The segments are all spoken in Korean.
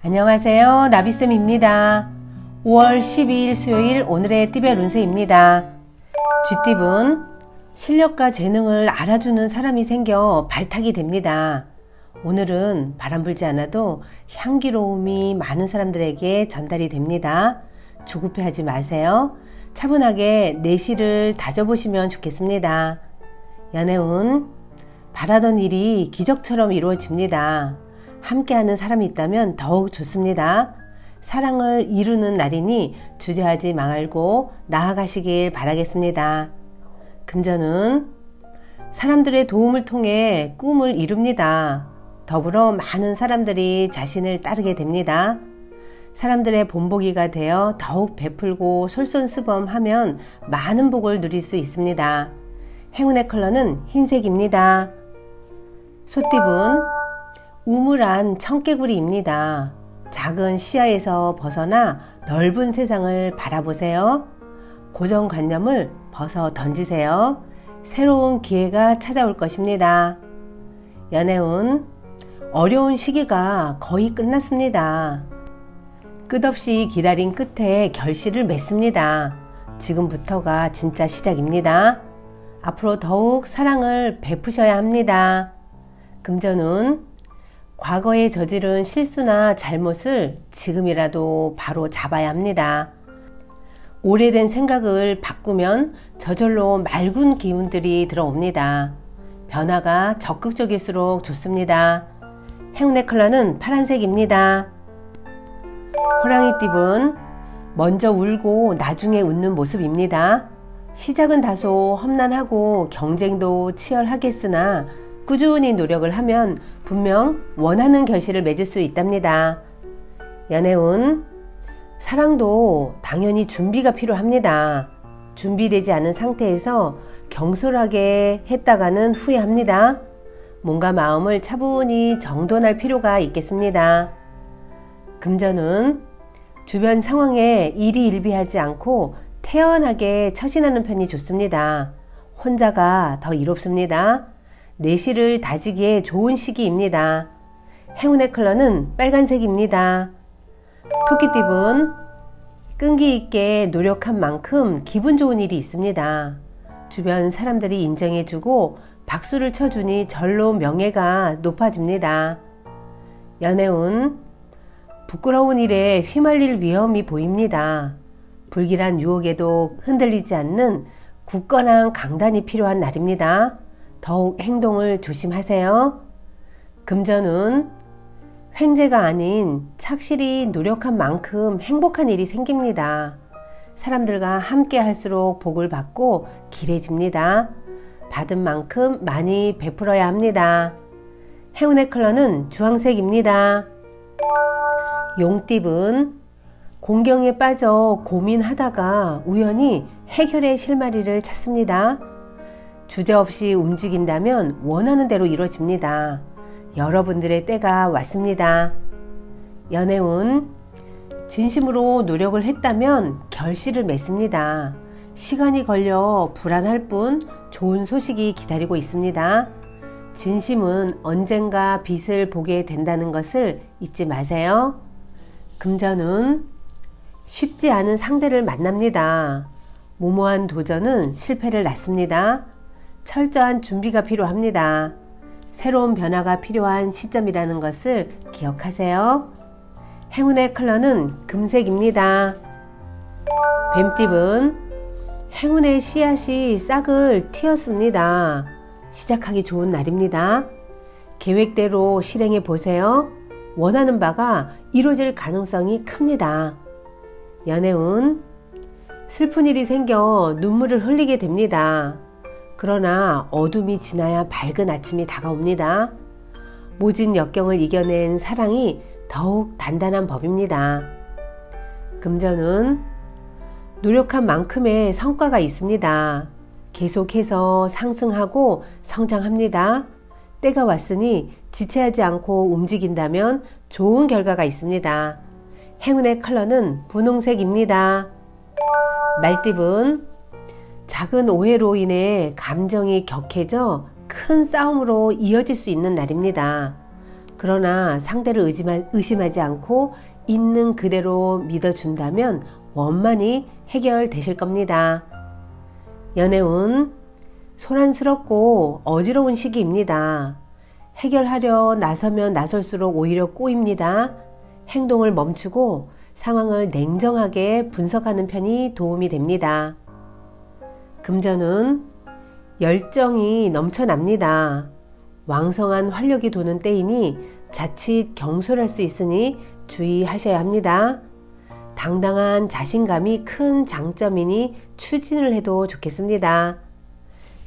안녕하세요. 나비쌤입니다. 5월 12일 수요일 오늘의 띠별 운세입니다. 쥐띠분, 실력과 재능을 알아주는 사람이 생겨 발탁이 됩니다. 오늘은 바람 불지 않아도 향기로움이 많은 사람들에게 전달이 됩니다. 조급해하지 마세요. 차분하게 내실을 다져보시면 좋겠습니다. 연애운, 바라던 일이 기적처럼 이루어집니다. 함께하는 사람이 있다면 더욱 좋습니다. 사랑을 이루는 날이니 주저하지 말고 나아가시길 바라겠습니다. 금전은 사람들의 도움을 통해 꿈을 이룹니다. 더불어 많은 사람들이 자신을 따르게 됩니다. 사람들의 본보기가 되어 더욱 베풀고 솔선수범하면 많은 복을 누릴 수 있습니다. 행운의 컬러는 흰색입니다. 소띠분, 우물안 청개구리입니다. 작은 시야에서 벗어나 넓은 세상을 바라보세요. 고정관념을 벗어 던지세요. 새로운 기회가 찾아올 것입니다. 연애운, 어려운 시기가 거의 끝났습니다. 끝없이 기다린 끝에 결실을 맺습니다. 지금부터가 진짜 시작입니다. 앞으로 더욱 사랑을 베푸셔야 합니다. 금전운, 과거에 저지른 실수나 잘못을 지금이라도 바로 잡아야 합니다. 오래된 생각을 바꾸면 저절로 맑은 기운들이 들어옵니다. 변화가 적극적일수록 좋습니다. 행운의 컬러는 파란색입니다. 호랑이띠분, 먼저 울고 나중에 웃는 모습입니다. 시작은 다소 험난하고 경쟁도 치열하겠으나 꾸준히 노력을 하면 분명 원하는 결실을 맺을 수 있답니다. 연애운, 사랑도 당연히 준비가 필요합니다. 준비되지 않은 상태에서 경솔하게 했다가는 후회합니다. 몸과 마음을 차분히 정돈할 필요가 있겠습니다. 금전은 주변 상황에 일희일비하지 않고 태연하게 처신하는 편이 좋습니다. 혼자가 더 이롭습니다. 내실을 다지기에 좋은 시기입니다. 행운의 컬러는 빨간색입니다. 토끼띠분, 끈기 있게 노력한 만큼 기분 좋은 일이 있습니다. 주변 사람들이 인정해주고 박수를 쳐주니 절로 명예가 높아집니다. 연애운, 부끄러운 일에 휘말릴 위험이 보입니다. 불길한 유혹에도 흔들리지 않는 굳건한 강단이 필요한 날입니다. 더욱 행동을 조심하세요. 금전운, 횡재가 아닌 착실히 노력한 만큼 행복한 일이 생깁니다. 사람들과 함께 할수록 복을 받고 길해집니다. 받은 만큼 많이 베풀어야 합니다. 행운의 컬러는 주황색입니다. 용띠분, 공경에 빠져 고민하다가 우연히 해결의 실마리를 찾습니다. 주저없이 움직인다면 원하는 대로 이루어집니다. 여러분들의 때가 왔습니다. 연애운, 진심으로 노력을 했다면 결실을 맺습니다. 시간이 걸려 불안할 뿐 좋은 소식이 기다리고 있습니다. 진심은 언젠가 빛을 보게 된다는 것을 잊지 마세요. 금전운, 쉽지 않은 상대를 만납니다. 무모한 도전은 실패를 낳습니다. 철저한 준비가 필요합니다. 새로운 변화가 필요한 시점이라는 것을 기억하세요. 행운의 컬러는 금색입니다. 뱀띠분, 행운의 씨앗이 싹을 틔웠습니다. 시작하기 좋은 날입니다. 계획대로 실행해 보세요. 원하는 바가 이루어질 가능성이 큽니다. 연애운, 슬픈 일이 생겨 눈물을 흘리게 됩니다. 그러나 어둠이 지나야 밝은 아침이 다가옵니다. 모진 역경을 이겨낸 사랑이 더욱 단단한 법입니다. 금전은 노력한 만큼의 성과가 있습니다. 계속해서 상승하고 성장합니다. 때가 왔으니 지체하지 않고 움직인다면 좋은 결과가 있습니다. 행운의 컬러는 분홍색입니다. 말띠분, 작은 오해로 인해 감정이 격해져 큰 싸움으로 이어질 수 있는 날입니다. 그러나 상대를 의심하지 않고 있는 그대로 믿어준다면 원만히 해결되실 겁니다. 연애운 소란스럽고 어지러운 시기입니다. 해결하려 나서면 나설수록 오히려 꼬입니다. 행동을 멈추고 상황을 냉정하게 분석하는 편이 도움이 됩니다. 금전은 열정이 넘쳐납니다. 왕성한 활력이 도는 때이니 자칫 경솔할 수 있으니 주의하셔야 합니다. 당당한 자신감이 큰 장점이니 추진을 해도 좋겠습니다.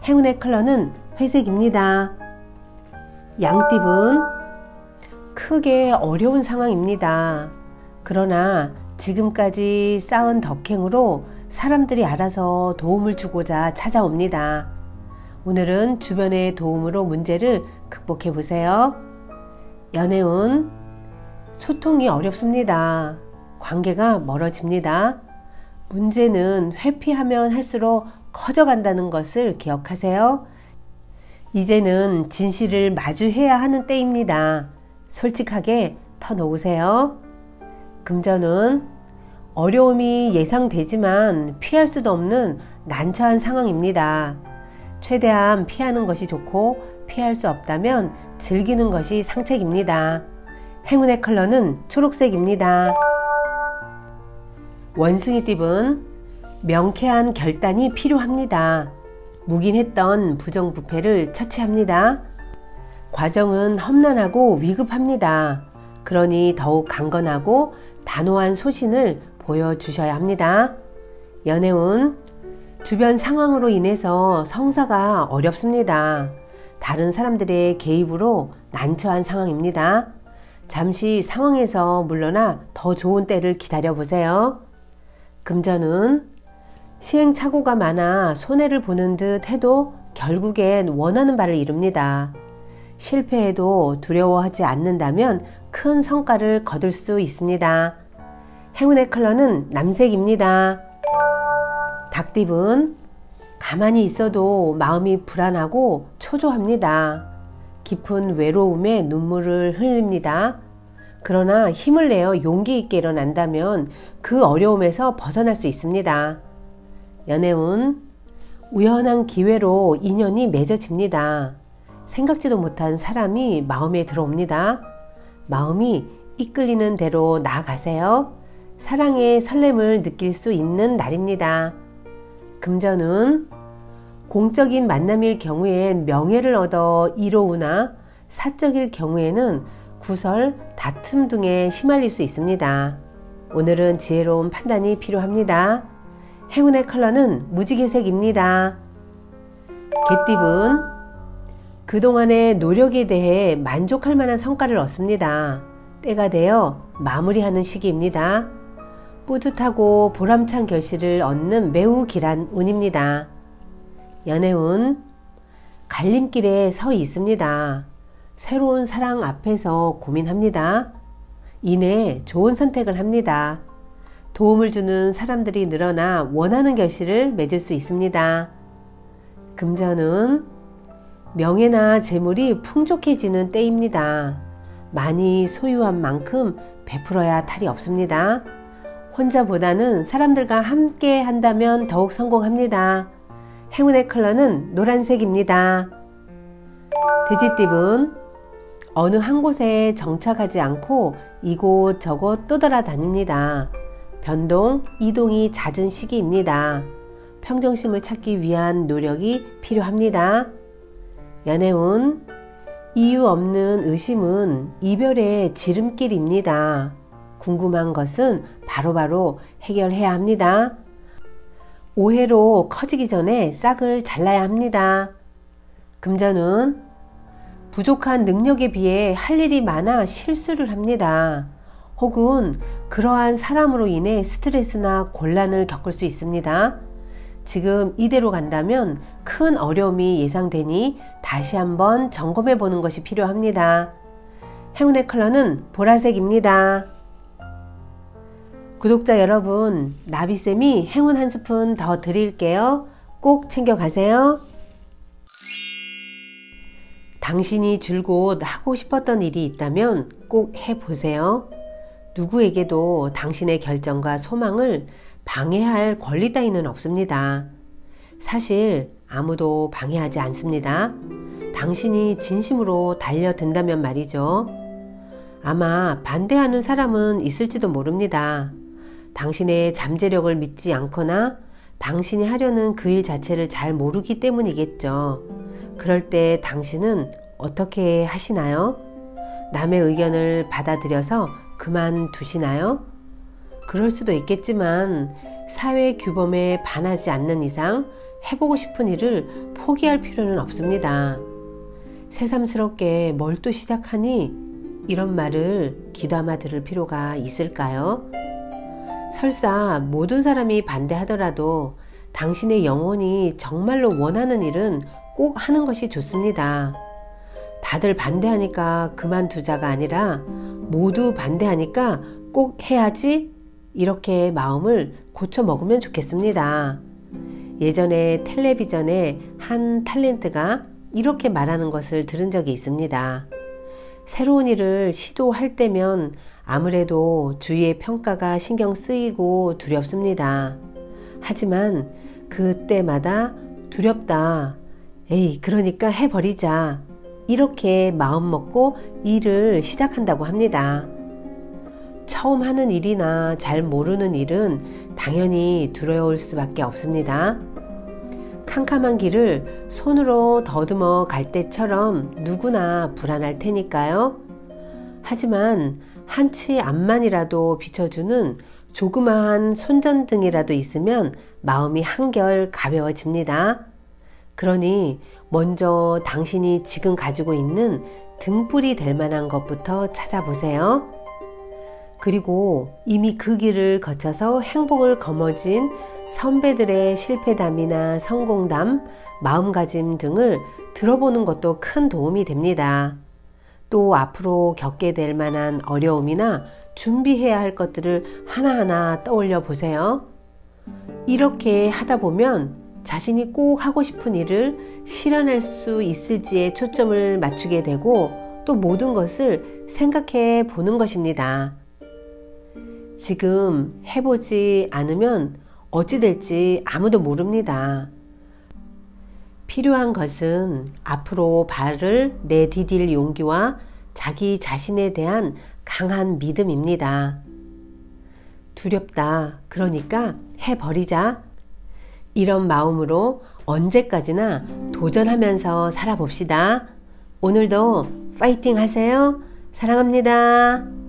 행운의 컬러는 회색입니다. 양띠분 크게 어려운 상황입니다. 그러나 지금까지 쌓은 덕행으로 사람들이 알아서 도움을 주고자 찾아옵니다. 오늘은 주변의 도움으로 문제를 극복해 보세요. 연애운 소통이 어렵습니다. 관계가 멀어집니다. 문제는 회피하면 할수록 커져간다는 것을 기억하세요. 이제는 진실을 마주해야 하는 때입니다. 솔직하게 터놓으세요. 금전은 어려움이 예상되지만 피할 수도 없는 난처한 상황입니다. 최대한 피하는 것이 좋고 피할 수 없다면 즐기는 것이 상책입니다. 행운의 컬러는 초록색입니다. 원숭이띠분 명쾌한 결단이 필요합니다. 묵인했던 부정부패를 처치합니다. 과정은 험난하고 위급합니다. 그러니 더욱 강건하고 단호한 소신을 보여주셔야 합니다. 연애운 주변 상황으로 인해서 성사가 어렵습니다. 다른 사람들의 개입으로 난처한 상황입니다. 잠시 상황에서 물러나 더 좋은 때를 기다려보세요. 금전은 시행착오가 많아 손해를 보는 듯 해도 결국엔 원하는 바를 이룹니다. 실패해도 두려워하지 않는다면 큰 성과를 거둘 수 있습니다. 행운의 컬러는 남색입니다. 닭띠분 가만히 있어도 마음이 불안하고 초조합니다. 깊은 외로움에 눈물을 흘립니다. 그러나 힘을 내어 용기 있게 일어난다면 그 어려움에서 벗어날 수 있습니다. 연애운 우연한 기회로 인연이 맺어집니다. 생각지도 못한 사람이 마음에 들어옵니다. 마음이 이끌리는 대로 나아가세요. 사랑의 설렘을 느낄 수 있는 날입니다. 금전은 공적인 만남일 경우엔 명예를 얻어 이로우나 사적일 경우에는 구설, 다툼 등에 휘말릴 수 있습니다. 오늘은 지혜로운 판단이 필요합니다. 행운의 컬러는 무지개색입니다. 개띠분 그동안의 노력에 대해 만족할 만한 성과를 얻습니다. 때가 되어 마무리하는 시기입니다. 뿌듯하고 보람찬 결실을 얻는 매우 길한 운입니다. 연애운 갈림길에 서 있습니다. 새로운 사랑 앞에서 고민합니다. 이내 좋은 선택을 합니다. 도움을 주는 사람들이 늘어나 원하는 결실을 맺을 수 있습니다. 금전은 명예나 재물이 풍족해지는 때입니다. 많이 소유한 만큼 베풀어야 탈이 없습니다. 혼자보다는 사람들과 함께 한다면 더욱 성공합니다. 행운의 컬러는 노란색입니다. 돼지띠분 어느 한 곳에 정착하지 않고 이곳저곳 떠돌아다닙니다. 변동, 이동이 잦은 시기입니다. 평정심을 찾기 위한 노력이 필요합니다. 연애운 이유 없는 의심은 이별의 지름길입니다. 궁금한 것은 바로바로 해결해야 합니다. 오해로 커지기 전에 싹을 잘라야 합니다. 금전은 부족한 능력에 비해 할 일이 많아 실수를 합니다. 혹은 그러한 사람으로 인해 스트레스나 곤란을 겪을 수 있습니다. 지금 이대로 간다면 큰 어려움이 예상되니 다시 한번 점검해 보는 것이 필요합니다. 행운의 컬러는 보라색입니다. 구독자 여러분, 나비쌤이 행운 한 스푼 더 드릴게요. 꼭 챙겨가세요. 당신이 줄곧 하고 싶었던 일이 있다면 꼭 해보세요. 누구에게도 당신의 결정과 소망을 방해할 권리 따위는 없습니다. 사실 아무도 방해하지 않습니다. 당신이 진심으로 달려든다면 말이죠. 아마 반대하는 사람은 있을지도 모릅니다. 당신의 잠재력을 믿지 않거나 당신이 하려는 그 일 자체를 잘 모르기 때문이겠죠. 그럴 때 당신은 어떻게 하시나요? 남의 의견을 받아들여서 그만두시나요? 그럴 수도 있겠지만 사회 규범에 반하지 않는 이상 해보고 싶은 일을 포기할 필요는 없습니다. 새삼스럽게 뭘 또 시작하니? 이런 말을 귀담아 들을 필요가 있을까요? 설사 모든 사람이 반대하더라도 당신의 영혼이 정말로 원하는 일은 꼭 하는 것이 좋습니다. 다들 반대하니까 그만두자가 아니라 모두 반대하니까 꼭 해야지, 이렇게 마음을 고쳐 먹으면 좋겠습니다. 예전에 텔레비전에 한 탤런트가 이렇게 말하는 것을 들은 적이 있습니다. 새로운 일을 시도할 때면 아무래도 주위의 평가가 신경 쓰이고 두렵습니다. 하지만 그때마다 두렵다, 에이 그러니까 해버리자, 이렇게 마음 먹고 일을 시작한다고 합니다. 처음 하는 일이나 잘 모르는 일은 당연히 두려울 수밖에 없습니다. 캄캄한 길을 손으로 더듬어 갈 때처럼 누구나 불안할 테니까요. 하지만 한치 앞만이라도 비춰주는 조그마한 손전등이라도 있으면 마음이 한결 가벼워집니다. 그러니 먼저 당신이 지금 가지고 있는 등불이 될 만한 것부터 찾아보세요. 그리고 이미 그 길을 거쳐서 행복을 거머쥔 선배들의 실패담이나 성공담, 마음가짐 등을 들어보는 것도 큰 도움이 됩니다. 또 앞으로 겪게 될 만한 어려움이나 준비해야 할 것들을 하나하나 떠올려 보세요. 이렇게 하다 보면 자신이 꼭 하고 싶은 일을 실현할 수 있을지에 초점을 맞추게 되고 또 모든 것을 생각해 보는 것입니다. 지금 해보지 않으면 어찌 될지 아무도 모릅니다. 필요한 것은 앞으로 발을 내디딜 용기와 자기 자신에 대한 강한 믿음입니다. 두렵다, 그러니까 해버리자. 이런 마음으로 언제까지나 도전하면서 살아봅시다. 오늘도 파이팅 하세요. 사랑합니다.